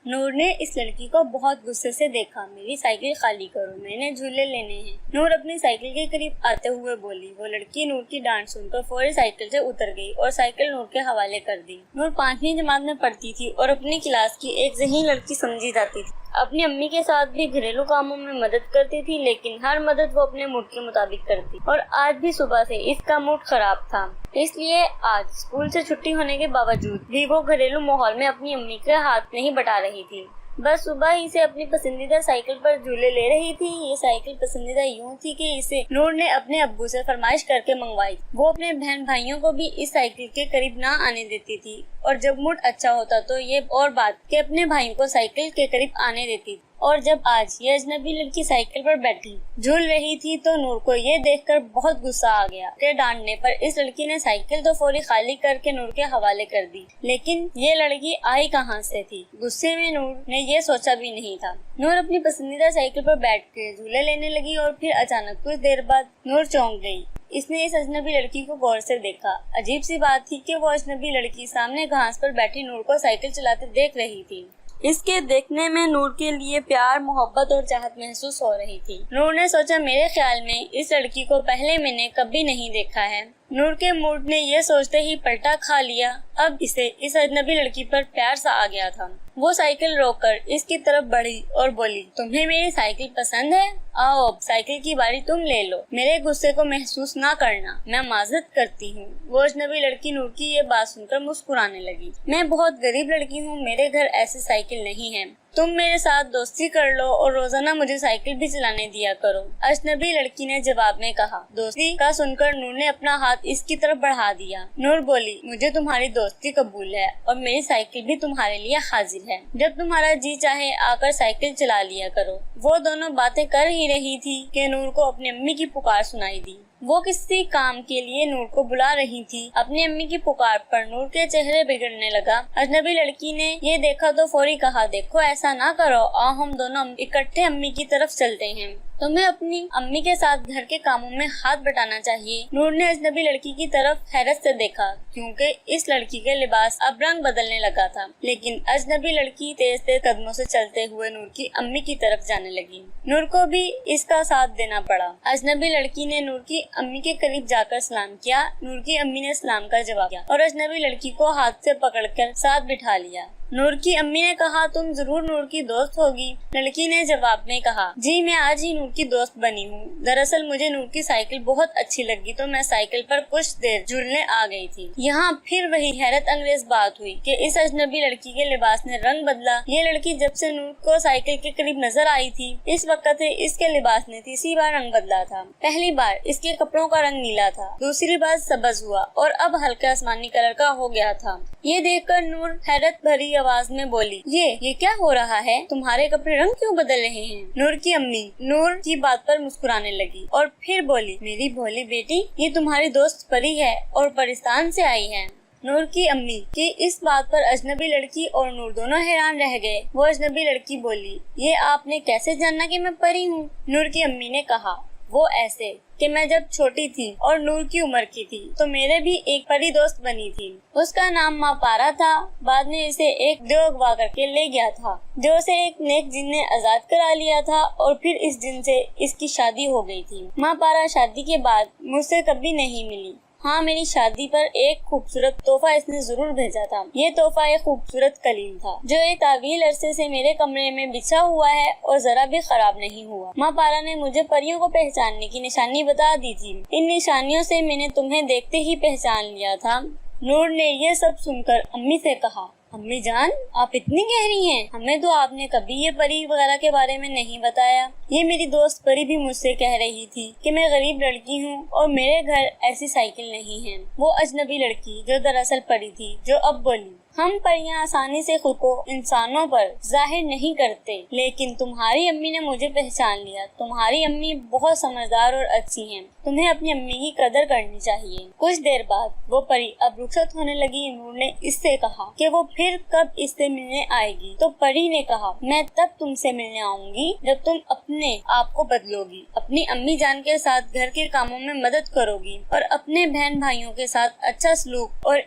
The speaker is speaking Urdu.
نور نے اس لڑکی کو بہت غصے سے دیکھا۔ میری سائیکل خالی کرو، میں نے جھولے لینے ہیں۔ نور اپنی سائیکل کے قریب آتے ہوئے بولی۔ وہ لڑکی نور کی ڈانٹ سن کر فوری سائیکل سے اتر گئی اور سائیکل نور کے حوالے کر دی۔ نور 5ویں جماعت میں پڑھتی تھی اور اپنی کلاس کی ایک ذہین لڑکی سمجھی جاتی تھی۔ اپنی امی کے ساتھ بھی گھریلو کاموں میں مدد کرتی تھی، لیکن ہر مدد وہ اپنے موڈ کے مطابق کرتی، اور آج بھی صبح سے اس کا موڈ خراب تھا۔ اس لیے آج اسکول سے چھٹی ہونے کے باوجود بھی وہ گھریلو ماحول میں اپنی امی کے ہاتھ نہیں بٹا رہی تھی، بس صبح ہی سے اپنی پسندیدہ سائیکل پر جھولے لے رہی تھی۔ یہ سائیکل پسندیدہ یوں تھی کہ اسے نور نے اپنے ابو سے فرمائش کر کے منگوائی۔ وہ اپنے بہن بھائیوں کو بھی اس سائیکل کے قریب نہ آنے دیتی تھی، اور جب موڈ اچھا ہوتا تو یہ اور بات کہ اپنے بھائیوں کو سائیکل کے قریب آنے دیتی تھی۔ اور جب آج یہ اجنبی لڑکی سائیکل پر بیٹھی جھول رہی تھی تو نور کو یہ دیکھ کر بہت غصہ آ گیا کہ ڈانٹنے پر اس لڑکی نے سائیکل تو فوری خالی کر کے نور کے حوالے کر دی، لیکن یہ لڑکی آئی کہاں سے تھی؟ غصے میں نور نے یہ سوچا بھی نہیں تھا۔ نور اپنی پسندیدہ سائیکل پر بیٹھ کے جھولے لینے لگی اور پھر اچانک کچھ دیر بعد نور چونک گئی۔ اس نے اس اجنبی لڑکی کو غور سے دیکھا۔ عجیب سی بات تھی کہ وہ اجنبی لڑکی سامنے گھاس پر بیٹھی نور کو سائیکل چلاتے دیکھ رہی تھی۔ اس کے دیکھنے میں نور کے لیے پیار، محبت اور چاہت محسوس ہو رہی تھی۔ نور نے سوچا، میرے خیال میں اس لڑکی کو پہلے میں نے کبھی نہیں دیکھا ہے۔ نور کے موڈ نے یہ سوچتے ہی پلٹا کھا لیا۔ اب اسے اس اجنبی لڑکی پر پیار سا آ گیا تھا۔ وہ سائیکل روک کر اس کی طرف بڑھی اور بولی، تمہیں میری سائیکل پسند ہے؟ آؤ اب سائیکل کی باری تم لے لو، میرے غصے کو محسوس نہ کرنا، میں معذرت کرتی ہوں۔ وہ اجنبی لڑکی نور کی یہ بات سن کر مسکرانے لگی۔ میں بہت غریب لڑکی ہوں، میرے گھر ایسی سائیکل نہیں ہے، تم میرے ساتھ دوستی کر لو اور روزانہ مجھے سائیکل بھی چلانے دیا کرو، اجنبی لڑکی نے جواب میں کہا۔ دوستی کا سن کر نور نے اپنا ہاتھ اس کی طرف بڑھا دیا۔ نور بولی، مجھے تمہاری دوستی قبول ہے اور میری سائیکل بھی تمہارے لیے حاضر ہے، جب تمہارا جی چاہے آ کر سائیکل چلا لیا کرو۔ وہ دونوں باتیں کر ہی رہی تھی کہ نور کو اپنی امی کی پکار سنائی دی۔ وہ کسی کام کے لیے نور کو بلا رہی تھی۔ اپنی امی کی پکار پر نور کے چہرے بگڑنے لگا۔ اجنبی لڑکی نے یہ دیکھا تو فوری کہا، دیکھو ایسا نہ کرو، آؤ ہم دونوں اکٹھے امی کی طرف چلتے ہیں، تمہیں اپنی امی کے ساتھ گھر کے کاموں میں ہاتھ بٹانا چاہیے۔ نور نے اجنبی لڑکی کی طرف حیرت سے دیکھا، کیونکہ اس لڑکی کے لباس اب رنگ بدلنے لگا تھا، لیکن اجنبی لڑکی تیز تیز قدموں سے چلتے ہوئے نور کی امی کی طرف جانے لگی۔ نور کو بھی اس کا ساتھ دینا پڑا۔ اجنبی لڑکی نے نور کی امی کے قریب جا کر سلام کیا۔ نور کی امی نے سلام کا جواب دیا اور اجنبی لڑکی کو ہاتھ سے پکڑ کر ساتھ بٹھا لیا۔ نور کی امی نے کہا، تم ضرور نور کی دوست ہوگی۔ لڑکی نے جواب میں کہا، جی میں آج ہی نور کی دوست بنی ہوں، دراصل مجھے نور کی سائیکل بہت اچھی لگی تو میں سائیکل پر کچھ دیر جھولنے آ گئی تھی۔ یہاں پھر وہی حیرت انگیز بات ہوئی کہ اس اجنبی لڑکی کے لباس نے رنگ بدلا۔ یہ لڑکی جب سے نور کو سائیکل کے قریب نظر آئی تھی، اس وقت سے اس کے لباس نے تیسری بار رنگ بدلا تھا۔ پہلی بار اس کے کپڑوں کا رنگ نیلا تھا، دوسری بار سبز ہوا اور اب ہلکے آسمانی کلر کا ہو گیا تھا۔ یہ دیکھ کر نور حیرت بھری آواز میں بولی، یہ کیا ہو رہا ہے؟ تمہارے کپڑے رنگ کیوں بدل رہے ہیں؟ نور کی امی نور کی بات پر مسکرانے لگی اور پھر بولی، میری بھولی بیٹی، یہ تمہاری دوست پری ہے اور پاکستان سے آئی ہے۔ نور کی امی کی اس بات پر اجنبی لڑکی اور نور دونوں حیران رہ گئے۔ وہ اجنبی لڑکی بولی، یہ آپ نے کیسے جانا کہ میں پری ہوں؟ نور کی امی نے کہا، وہ ایسے کہ میں جب چھوٹی تھی اور نور کی عمر کی تھی تو میرے بھی ایک پری دوست بنی تھی، اس کا نام ماں پارا تھا۔ بعد میں اسے ایک دیو اغوا کر کے لے گیا تھا، جو اسے ایک نیک جن نے آزاد کرا لیا تھا اور پھر اس جن سے اس کی شادی ہو گئی تھی۔ ماں پارا شادی کے بعد مجھ سے کبھی نہیں ملی۔ ہاں، میری شادی پر ایک خوبصورت تحفہ اس نے ضرور بھیجا تھا۔ یہ تحفہ ایک خوبصورت قلم تھا جو ایک طویل عرصے سے میرے کمرے میں بچھا ہوا ہے اور ذرا بھی خراب نہیں ہوا۔ ماں پارا نے مجھے پریوں کو پہچاننے کی نشانی بتا دی تھی، ان نشانیوں سے میں نے تمہیں دیکھتے ہی پہچان لیا تھا۔ نور نے یہ سب سن کر امی سے کہا، امی جان، آپ اتنی گہری ہیں، ہمیں تو آپ نے کبھی یہ پری وغیرہ کے بارے میں نہیں بتایا۔ یہ میری دوست پری بھی مجھ سے کہہ رہی تھی کہ میں غریب لڑکی ہوں اور میرے گھر ایسی سائیکل نہیں ہے۔ وہ اجنبی لڑکی جو دراصل پری تھی، جو اب بولی، ہم پریاں آسانی سے خود کو انسانوں پر ظاہر نہیں کرتے، لیکن تمہاری امی نے مجھے پہچان لیا۔ تمہاری امی بہت سمجھدار اور اچھی ہیں، تمہیں اپنی امی کی قدر کرنی چاہیے۔ کچھ دیر بعد وہ پری اب رخصت ہونے لگی۔ نور نے اس سے کہا کہ وہ پھر کب اس سے ملنے آئے گی، تو پری نے کہا، میں تب تم سے ملنے آؤں گی جب تم اپنے آپ کو بدلو گی، اپنی امی جان کے ساتھ گھر کے کاموں میں مدد کرو گی اور اپنے بہن بھائیوں کے ساتھ اچھا سلوک اور